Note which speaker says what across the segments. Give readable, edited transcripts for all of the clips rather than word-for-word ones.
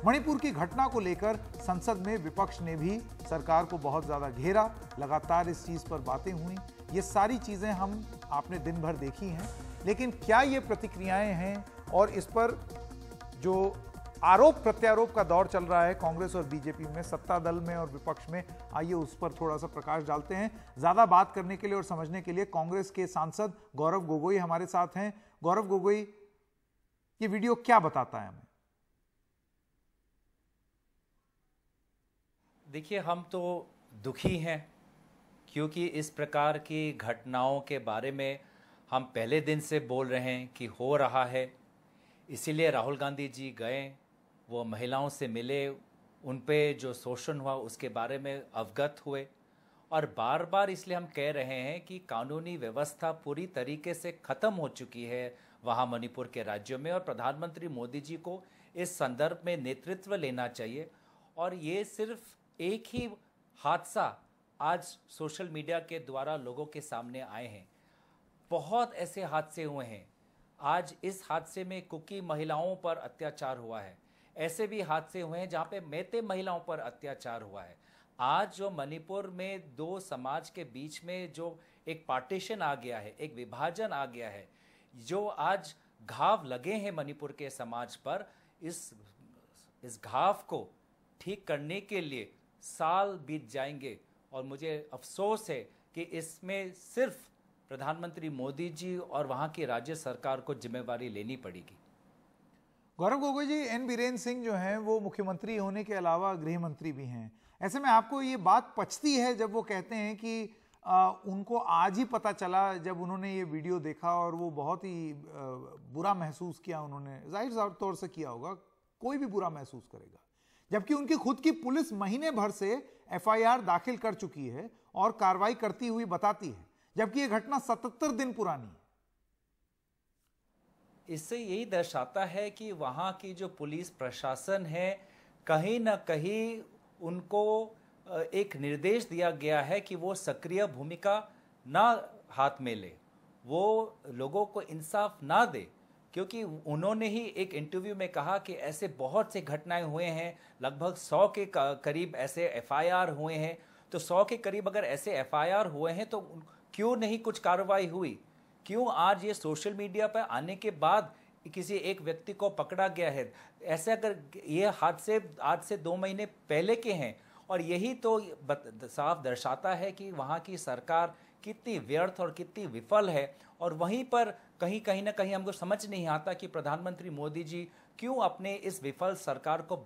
Speaker 1: मणिपुर की घटना को लेकर संसद में विपक्ष ने भी सरकार को बहुत ज्यादा घेरा, लगातार इस चीज पर बातें हुई। ये सारी चीजें आपने दिन भर देखी हैं, लेकिन क्या ये प्रतिक्रियाएं हैं और इस पर जो आरोप प्रत्यारोप का दौर चल रहा है कांग्रेस और बीजेपी में, सत्ता दल में और विपक्ष में, आइए उस पर थोड़ा सा प्रकाश डालते हैं। ज्यादा बात करने के लिए और समझने के लिए कांग्रेस के सांसद गौरव गोगोई हमारे साथ हैं। गौरव गोगोई, ये वीडियो क्या बताता है हमें?
Speaker 2: देखिए, हम तो दुखी हैं क्योंकि इस प्रकार की घटनाओं के बारे में हम पहले दिन से बोल रहे हैं कि हो रहा है। इसीलिए राहुल गांधी जी गए, वो महिलाओं से मिले, उन पे जो शोषण हुआ उसके बारे में अवगत हुए, और बार बार इसलिए हम कह रहे हैं कि कानूनी व्यवस्था पूरी तरीके से ख़त्म हो चुकी है वहाँ मणिपुर के राज्यों में, और प्रधानमंत्री मोदी जी को इस संदर्भ में नेतृत्व लेना चाहिए। और ये सिर्फ एक ही हादसा आज सोशल मीडिया के द्वारा लोगों के सामने आए हैं, बहुत ऐसे हादसे हुए हैं। आज इस हादसे में कुकी महिलाओं पर अत्याचार हुआ है, ऐसे भी हादसे हुए हैं जहाँ पे मैते महिलाओं पर अत्याचार हुआ है। आज जो मणिपुर में दो समाज के बीच में जो एक पार्टीशन आ गया है, एक विभाजन आ गया है, जो आज घाव लगे हैं मणिपुर के समाज पर, इस घाव को ठीक करने के लिए साल बीत जाएंगे। और मुझे अफसोस है कि इसमें सिर्फ प्रधानमंत्री मोदी जी और वहाँ की राज्य सरकार को जिम्मेवारी लेनी पड़ेगी।
Speaker 1: गौरव गोगोई जी, एन बीरेन सिंह जो हैं वो मुख्यमंत्री होने के अलावा गृह मंत्री भी हैं। ऐसे में आपको ये बात पचती है जब वो कहते हैं कि उनको आज ही पता चला जब उन्होंने ये वीडियो देखा और वो बहुत ही बुरा महसूस किया। उन्होंने जाहिर तौर से किया होगा, कोई भी बुरा महसूस करेगा, जबकि उनकी खुद की पुलिस महीने भर से एफआईआर दाखिल कर चुकी है और कार्रवाई करती हुई बताती है, जबकि यह घटना 77 दिन पुरानी है।
Speaker 2: इससे यही दर्शाता है कि वहाँ की जो पुलिस प्रशासन है, कहीं ना कहीं उनको एक निर्देश दिया गया है कि वो सक्रिय भूमिका ना हाथ में ले, वो लोगों को इंसाफ ना दे। क्योंकि उन्होंने ही एक इंटरव्यू में कहा कि ऐसे बहुत से घटनाएं हुए हैं, लगभग 100 के करीब ऐसे एफआईआर हुए हैं। तो 100 के करीब अगर ऐसे एफआईआर हुए हैं तो क्यों नहीं कुछ कार्रवाई हुई? क्यों आज ये सोशल मीडिया पर आने के बाद किसी एक व्यक्ति को पकड़ा गया है? ऐसे अगर ये हादसे आज से 2 महीने पहले के हैं, और यही तो साफ दर्शाता है कि वहाँ की सरकार कितनी व्यर्थ और कितनी विफल है। और वहीं पर कहीं ना कहीं हमको समझ नहीं आता कि प्रधानमंत्री मोदी जी क्यों अपने इस विफल सरकार को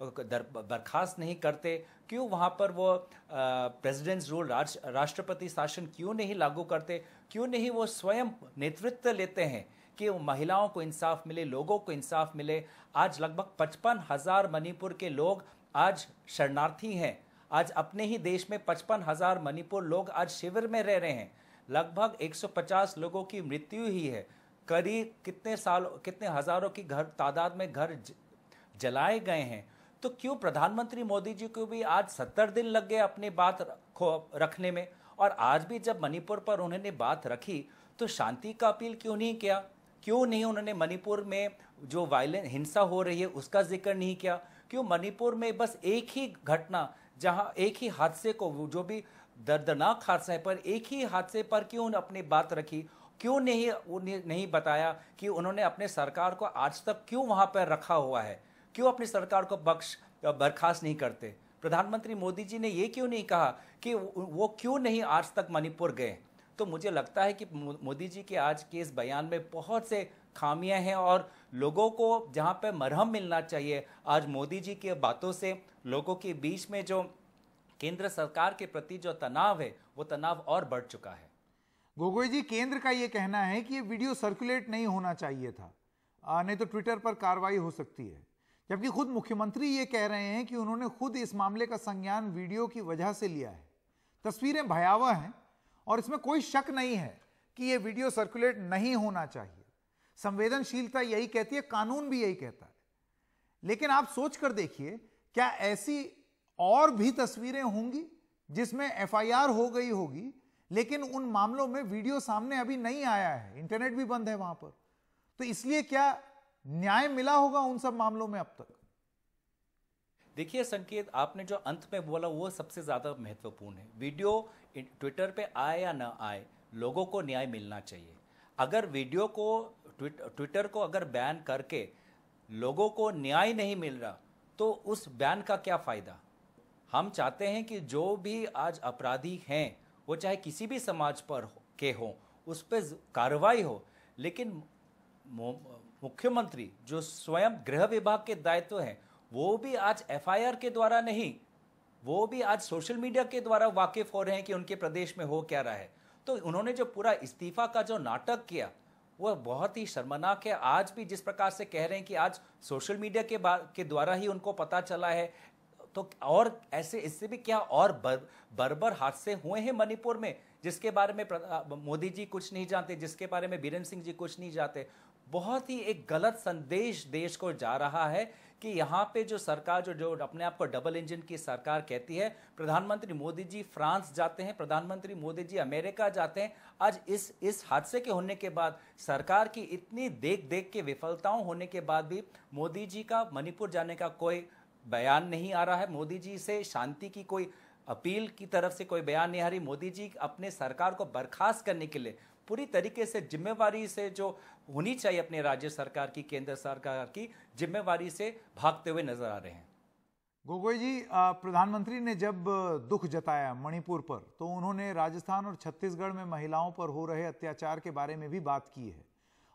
Speaker 2: बर्खास्त नहीं करते, क्यों वहाँ पर वो प्रेसिडेंट्स रूल, राष्ट्रपति शासन क्यों नहीं लागू करते, क्यों नहीं वो स्वयं नेतृत्व लेते हैं कि महिलाओं को इंसाफ मिले, लोगों को इंसाफ मिले। आज लगभग 55,000 मणिपुर के लोग आज शरणार्थी हैं। आज अपने ही देश में 55,000 मणिपुर लोग आज शिविर में रह रहे हैं। लगभग 150 लोगों की मृत्यु ही है। करीब कितने हजारों की तादाद में घर जलाए गए हैं। तो क्यों प्रधानमंत्री मोदी जी को भी आज 70 दिन लग गए अपनी बात रखने में? और आज भी जब मणिपुर पर उन्होंने बात रखी तो शांति का अपील क्यों नहीं किया? क्यों नहीं उन्होंने मणिपुर में जो वायलेंस, हिंसा हो रही है, उसका जिक्र नहीं किया? क्यों मणिपुर में बस एक ही घटना, जहां एक ही हादसे को, जो भी दर्दनाक हादसा है, पर एक ही हादसे पर क्यों अपनी बात रखी? क्यों नहीं बताया कि उन्होंने अपने सरकार को आज तक क्यों वहां पर रखा हुआ है? क्यों अपनी सरकार को बर्खास्त नहीं करते? प्रधानमंत्री मोदी जी ने ये क्यों नहीं कहा कि वो क्यों नहीं आज तक मणिपुर गए? तो मुझे लगता है कि मोदी जी के आज के इस बयान में बहुत से खामियां हैं, और लोगों को जहां पर मरहम मिलना चाहिए, आज मोदी जी की बातों से लोगों के बीच में जो केंद्र सरकार के प्रति जो तनाव है, वो तनाव और बढ़ चुका है।
Speaker 1: गोगोई जी, केंद्र का ये कहना है कि ये वीडियो सर्कुलेट नहीं होना चाहिए था, नहीं तो ट्विटर पर कार्रवाई हो सकती है, जबकि खुद मुख्यमंत्री ये कह रहे हैं कि उन्होंने खुद इस मामले का संज्ञान वीडियो की वजह से लिया है। तस्वीरें भयावह हैं और इसमें कोई शक नहीं है कि यह वीडियो सर्कुलेट नहीं होना चाहिए। संवेदनशीलता यही कहती है, कानून भी यही कहता है। लेकिन आप सोच कर देखिए, क्या ऐसी और भी तस्वीरें होंगी जिसमें एफआईआर हो गई होगी, लेकिन उन मामलों में वीडियो सामने अभी नहीं आया है, इंटरनेट भी बंद है वहां पर? तो इसलिए क्या न्याय मिला होगा उन सब मामलों में अब तक?
Speaker 2: देखिए संकेत, आपने जो अंत में बोला वो सबसे ज़्यादा महत्वपूर्ण है। वीडियो ट्विटर पे आए या ना आए, लोगों को न्याय मिलना चाहिए। अगर वीडियो को ट्विटर को अगर बैन करके लोगों को न्याय नहीं मिल रहा तो उस बैन का क्या फ़ायदा। हम चाहते हैं कि जो भी आज अपराधी हैं वो चाहे किसी भी समाज पर के हों, उस पर कार्रवाई हो। लेकिन मुख्यमंत्री जो स्वयं गृह विभाग के दायित्व हैं, वो भी आज एफआईआर के द्वारा नहीं, वो भी आज सोशल मीडिया के द्वारा वाकिफ हो रहे हैं कि उनके प्रदेश में हो क्या रहा है। तो उन्होंने जो पूरा इस्तीफा का जो नाटक किया वो बहुत ही शर्मनाक है। आज भी जिस प्रकार से कह रहे हैं कि आज सोशल मीडिया के द्वारा ही उनको पता चला है, तो और ऐसे इससे भी क्या और बर्बर हादसे हुए हैं मणिपुर में, जिसके बारे में मोदी जी कुछ नहीं जानते, जिसके बारे में बीरेन सिंह जी कुछ नहीं जानते। बहुत ही एक गलत संदेश देश को जा रहा है कि यहाँ पे जो सरकार जो अपने आप को डबल इंजन की सरकार कहती है, प्रधानमंत्री मोदी जी फ्रांस जाते हैं, प्रधानमंत्री मोदी जी अमेरिका जाते हैं। आज इस हादसे के होने के बाद, सरकार की इतनी देख के विफलताओं होने के बाद भी मोदी जी का मणिपुर जाने का कोई बयान नहीं आ रहा है। मोदी जी से शांति की कोई अपील की तरफ से कोई बयान नहीं आ रही। मोदी जी अपने सरकार को बर्खास्त करने के लिए पूरी तरीके से जिम्मेवारी से जो होनी चाहिए अपने राज्य सरकार की, केंद्र सरकार की जिम्मेवारी से भागते हुए नजर आ रहे हैं।
Speaker 1: गोगोई जी, प्रधानमंत्री ने जब दुख जताया मणिपुर पर, तो उन्होंने राजस्थान और छत्तीसगढ़ में महिलाओं पर हो रहे अत्याचार के बारे में भी बात की है।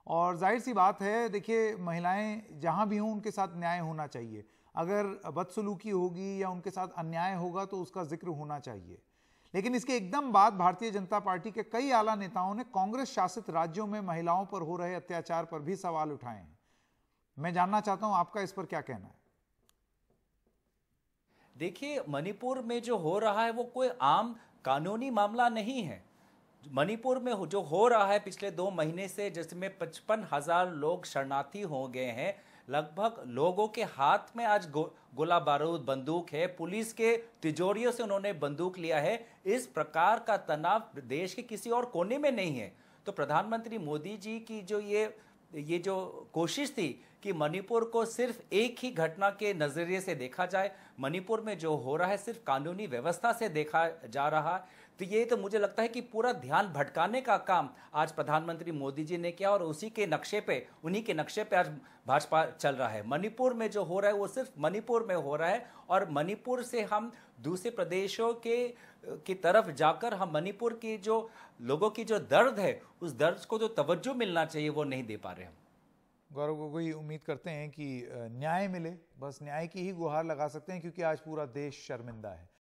Speaker 1: और जाहिर सी बात है, देखिए, महिलाएं जहां भी हों उनके साथ न्याय होना चाहिए। अगर बदसलूकी होगी या उनके साथ अन्याय होगा तो उसका जिक्र होना चाहिए। लेकिन इसके एकदम बाद भारतीय जनता पार्टी के कई आला नेताओं ने कांग्रेस शासित राज्यों में महिलाओं पर हो रहे अत्याचार पर भी सवाल उठाए हैं। मैं जानना चाहता हूं आपका इस पर क्या कहना है।
Speaker 2: देखिए, मणिपुर में जो हो रहा है वो कोई आम कानूनी मामला नहीं है। मणिपुर में जो हो रहा है पिछले 2 महीने से, जिसमें 55,000 लोग शरणार्थी हो गए हैं, लगभग लोगों के हाथ में आज गोला बारूद बंदूक है, पुलिस के तिजोरियों से उन्होंने बंदूक लिया है। इस प्रकार का तनाव देश के किसी और कोने में नहीं है। तो प्रधानमंत्री मोदी जी की जो ये जो कोशिश थी कि मणिपुर को सिर्फ एक ही घटना के नजरिए से देखा जाए, मणिपुर में जो हो रहा है सिर्फ कानूनी व्यवस्था से देखा जा रहा है, तो ये तो मुझे लगता है कि पूरा ध्यान भटकाने का काम आज प्रधानमंत्री मोदी जी ने किया और उन्हीं के नक्शे पे आज भाजपा चल रहा है। मणिपुर में जो हो रहा है वो सिर्फ मणिपुर में हो रहा है, और मणिपुर से हम दूसरे प्रदेशों की तरफ जाकर हम मणिपुर की जो लोगों की जो दर्द है, उस दर्द को जो तवज्जो मिलना चाहिए वो नहीं दे पा रहे हम।
Speaker 1: गौरव गोगोई, उम्मीद करते हैं कि न्याय मिले, बस न्याय की ही गुहार लगा सकते हैं, क्योंकि आज पूरा देश शर्मिंदा है।